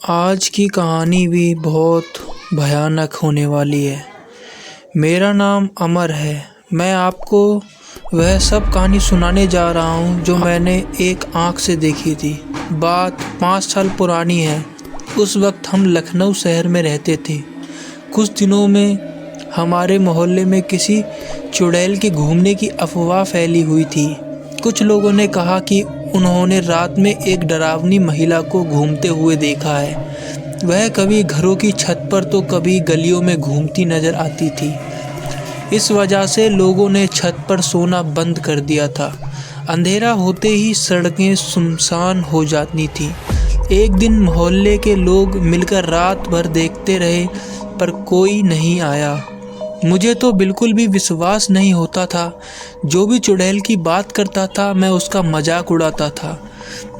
आज की कहानी भी बहुत भयानक होने वाली है। मेरा नाम अमर है। मैं आपको वह सब कहानी सुनाने जा रहा हूँ जो मैंने एक आँख से देखी थी। बात 5 साल पुरानी है। उस वक्त हम लखनऊ शहर में रहते थे। कुछ दिनों में हमारे मोहल्ले में किसी चुड़ैल के घूमने की अफवाह फैली हुई थी। कुछ लोगों ने कहा कि उन्होंने रात में एक डरावनी महिला को घूमते हुए देखा है। वह कभी घरों की छत पर तो कभी गलियों में घूमती नजर आती थी। इस वजह से लोगों ने छत पर सोना बंद कर दिया था। अंधेरा होते ही सड़कें सुनसान हो जाती थीं। एक दिन मोहल्ले के लोग मिलकर रात भर देखते रहे पर कोई नहीं आया। मुझे तो बिल्कुल भी विश्वास नहीं होता था। जो भी चुड़ैल की बात करता था मैं उसका मजाक उड़ाता था।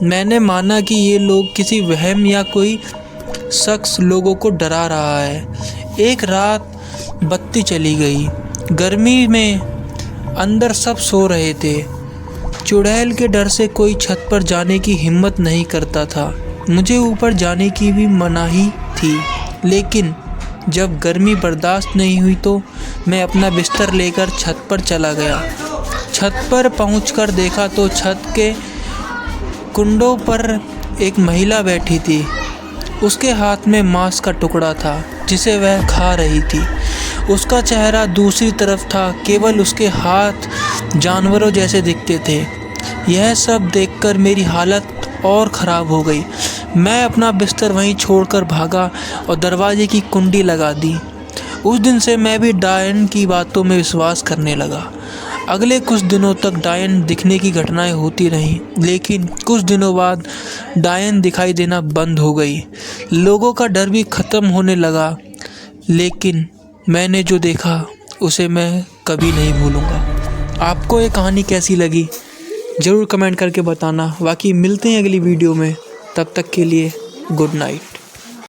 मैंने माना कि ये लोग किसी वहम या कोई शख्स लोगों को डरा रहा है। एक रात बत्ती चली गई। गर्मी में अंदर सब सो रहे थे। चुड़ैल के डर से कोई छत पर जाने की हिम्मत नहीं करता था। मुझे ऊपर जाने की भी मनाही थी, लेकिन जब गर्मी बर्दाश्त नहीं हुई तो मैं अपना बिस्तर लेकर छत पर चला गया। छत पर पहुंचकर देखा तो छत के कुंडों पर एक महिला बैठी थी। उसके हाथ में मांस का टुकड़ा था जिसे वह खा रही थी। उसका चेहरा दूसरी तरफ था, केवल उसके हाथ जानवरों जैसे दिखते थे। यह सब देखकर मेरी हालत और ख़राब हो गई। मैं अपना बिस्तर वहीं छोड़कर भागा और दरवाजे की कुंडी लगा दी। उस दिन से मैं भी डायन की बातों में विश्वास करने लगा। अगले कुछ दिनों तक डायन दिखने की घटनाएं होती रहीं, लेकिन कुछ दिनों बाद डायन दिखाई देना बंद हो गई। लोगों का डर भी ख़त्म होने लगा, लेकिन मैंने जो देखा उसे मैं कभी नहीं भूलूंगा। आपको ये कहानी कैसी लगी ज़रूर कमेंट करके बताना। बाकी मिलते हैं अगली वीडियो में, तब तक के लिए गुड नाइट।